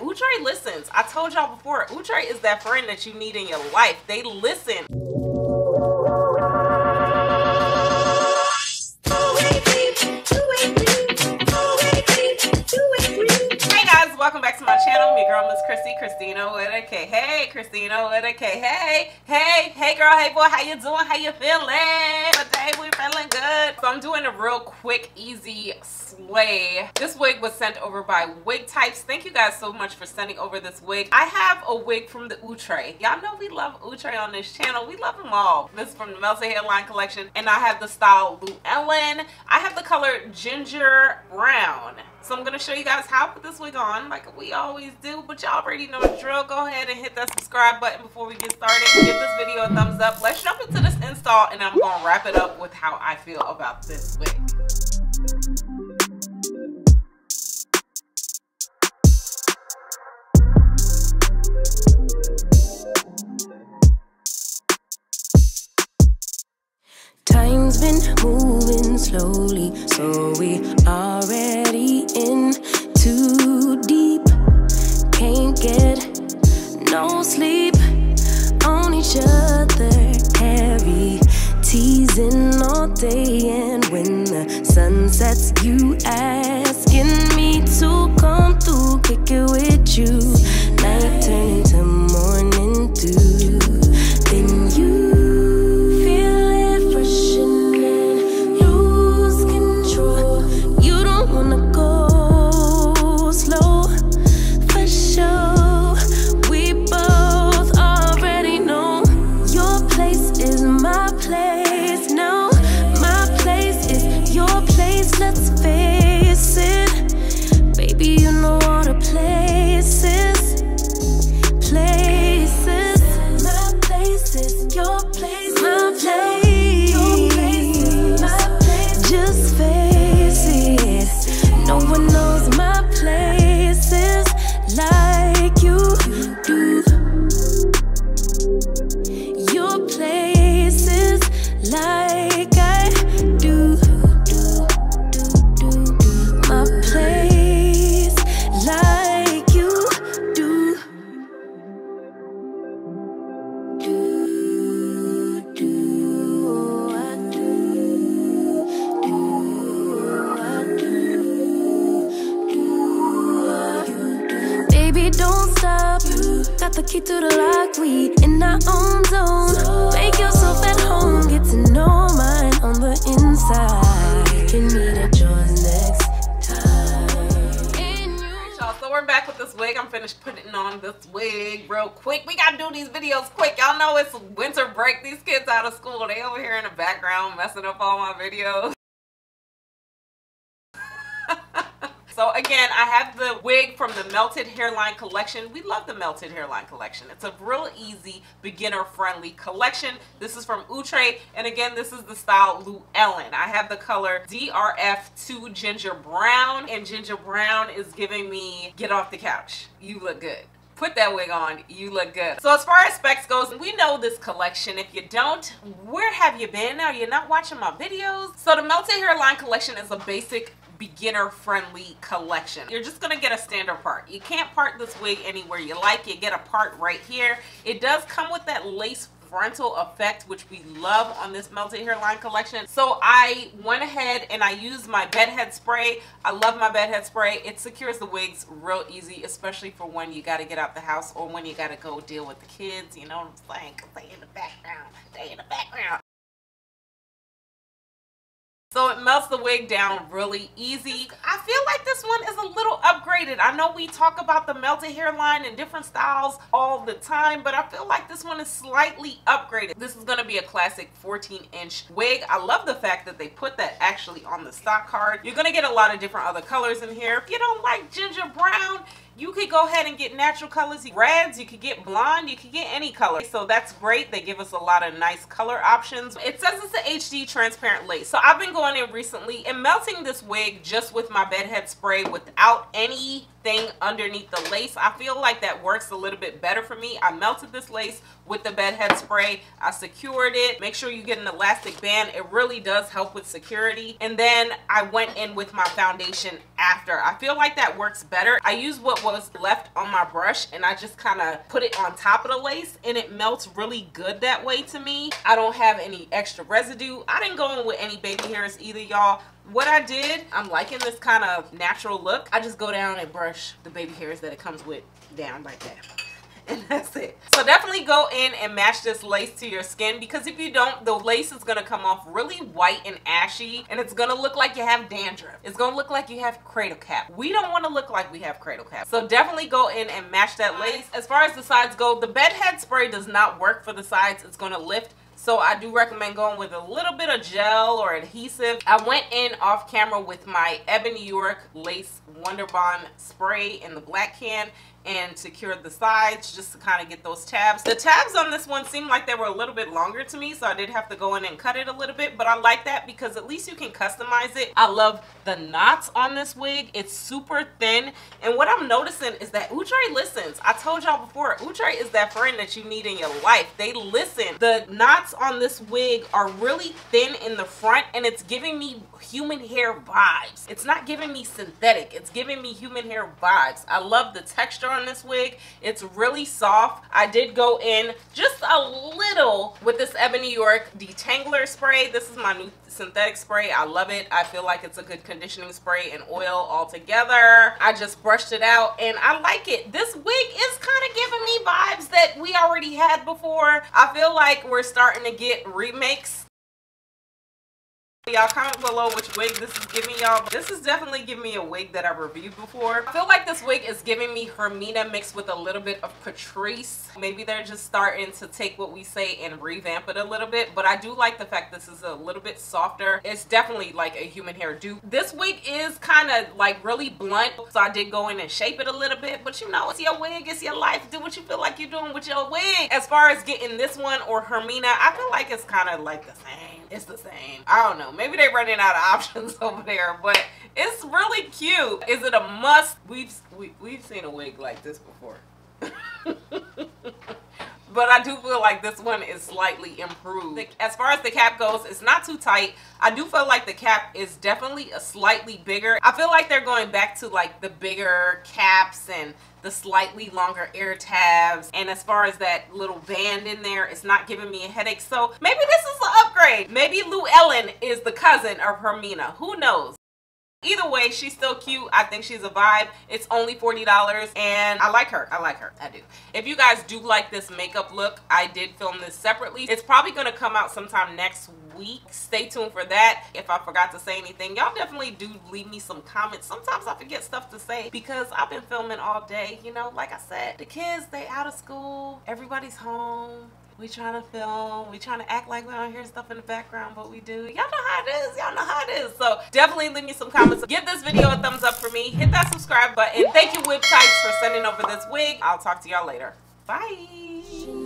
Outre listens. I told y'all before, Outre is that friend that you need in your life. They listen. Welcome back to my channel. Me girl, Miss Khrissy, Christina with a K. Hey, Christina with a K. Hey girl, hey boy, how you doing? How you feeling? Today we feeling good. So I'm doing a real quick, easy slay. This wig was sent over by WIGTYPES. Thank you guys so much for sending over this wig. I have a wig from the Outre. Y'all know we love Outre on this channel. We love them all. This is from the Melted Hairline collection, and I have the style Llewellyn. I have the color Ginger Brown. So I'm going to show you guys how to put this wig on like we always do, but y'all already know the drill. Go ahead and hit that subscribe button before we get started. Give this video a thumbs up. Let's jump into this install, and I'm going to wrap it up with how I feel about this wig. Time's been moving slowly, so we already in too deep. Can't get no sleep on each other, heavy teasing all day. And when the sun sets, you asking me to come through, kick it with you. Night turning to morning dew, then you the key to the lock, we in our own zone. Make yourself at home, get to know mine on the inside. Can meet at yours next time. Y'all, so we're back with this wig. I'm finished putting on this wig real quick. We gotta do these videos quick. Y'all know it's winter break. These kids out of school, they over here in the background messing up all my videos. So again, I have the wig from the Melted Hairline collection. We love the Melted Hairline collection. It's a real easy, beginner-friendly collection. This is from Outre, and again, this is the style Llewellyn. I have the color DRF2 Ginger Brown, and Ginger Brown is giving me, get off the couch. You look good. Put that wig on, you look good. So as far as specs goes, we know this collection. If you don't, where have you been? Now you're not watching my videos. So the Melted Hairline collection is a basic beginner-friendly collection. You're just gonna get a standard part. You can't part this wig anywhere you like. You get a part right here. It does come with that lace frontal effect, which we love on this Melted Hairline collection. So I went ahead and I used my bedhead spray. I love my bedhead spray. It secures the wigs real easy, especially for when you got to get out the house or when you got to go deal with the kids. You know what I'm saying? 'Cause they in the background. They in the background. So it melts the wig down really easy. I feel like this one is a little upgraded. I know we talk about the Melted Hairline in different styles all the time, but I feel like this one is slightly upgraded. This is going to be a classic 14-inch wig. I love the fact that they put that actually on the stock card. You're going to get a lot of different other colors in here. If you don't like ginger brown, you could go ahead and get natural colors. Reds, you could get blonde, you could get any color. So that's great. They give us a lot of nice color options. It says it's an HD transparent lace. So I've been going in recently and melting this wig just with my bedhead spray without anything thing underneath the lace. I feel like that works a little bit better for me. I melted this lace with the bedhead spray. I secured it. Make sure you get an elastic band. It really does help with security. And then I went in with my foundation after. I feel like that works better. I used what was left on my brush and I just kind of put it on top of the lace, and it melts really good that way to me. I don't have any extra residue. I didn't go in with any baby hairs either, y'all. What I did, I'm liking this kind of natural look. I just go down and brush the baby hairs that it comes with down like that. And that's it. So definitely go in and match this lace to your skin, because if you don't, the lace is going to come off really white and ashy, and it's going to look like you have dandruff. It's going to look like you have cradle cap. We don't want to look like we have cradle cap. So definitely go in and match that lace. As far as the sides go, the bedhead spray does not work for the sides. It's going to lift. So I do recommend going with a little bit of gel or adhesive. I went in off camera with my Ebin lace Wonder Bond spray in the black can and secured the sides just to kind of get those tabs. The tabs on this one seemed like they were a little bit longer to me, so I did have to go in and cut it a little bit, but I like that because at least you can customize it. I love the knots on this wig. It's super thin, and what I'm noticing is that Outre listens. I told y'all before, Outre is that friend that you need in your life. They listen. The knots on this wig are really thin in the front, and it's giving me human hair vibes. It's not giving me synthetic. It's giving me human hair vibes. I love the texture on this wig. It's really soft. I did go in just a little with this Ebin detangler spray. This is my new synthetic spray. I love it. I feel like it's a good conditioning spray and oil all together. I just brushed it out and I like it. This wig is kind of giving me vibes that we already had before. I feel like we're starting to get remakes. Y'all comment below which wig this is giving y'all. This is definitely giving me a wig that I reviewed before. I feel like this wig is giving me Hermina mixed with a little bit of Patrice. Maybe they're just starting to take what we say and revamp it a little bit, but I do like the fact this is a little bit softer. It's definitely like a human hair dupe. This wig is kind of like really blunt, so I did go in and shape it a little bit, but you know, it's your wig, it's your life. Do what you feel like you're doing with your wig. As far as getting this one or Hermina, I feel like it's kind of like the same. It's the same. I don't know. Maybe they're running out of options over there, but it's really cute. Is it a must? We've seen a wig like this before. But I do feel like this one is slightly improved. As far as the cap goes, it's not too tight. I do feel like the cap is definitely a slightly bigger. I feel like they're going back to like the bigger caps and the slightly longer ear tabs, and as far as that little band in there, it's not giving me a headache. So maybe this is an upgrade. Maybe Llewellyn is the cousin of Hermina. Who knows? Either way, she's still cute. I think she's a vibe. It's only $40 and I like her. I like her. I do. If you guys do like this makeup look, I did film this separately. It's probably going to come out sometime next week. Stay tuned for that. If I forgot to say anything, y'all definitely do leave me some comments. Sometimes I forget stuff to say because I've been filming all day. You know, like I said, the kids, they out of school. Everybody's home. We trying to film, we trying to act like we don't hear stuff in the background, but we do. Y'all know how it is, y'all know how it is. So definitely leave me some comments. Give this video a thumbs up for me. Hit that subscribe button. Thank you, WIGTYPES, for sending over this wig. I'll talk to y'all later. Bye.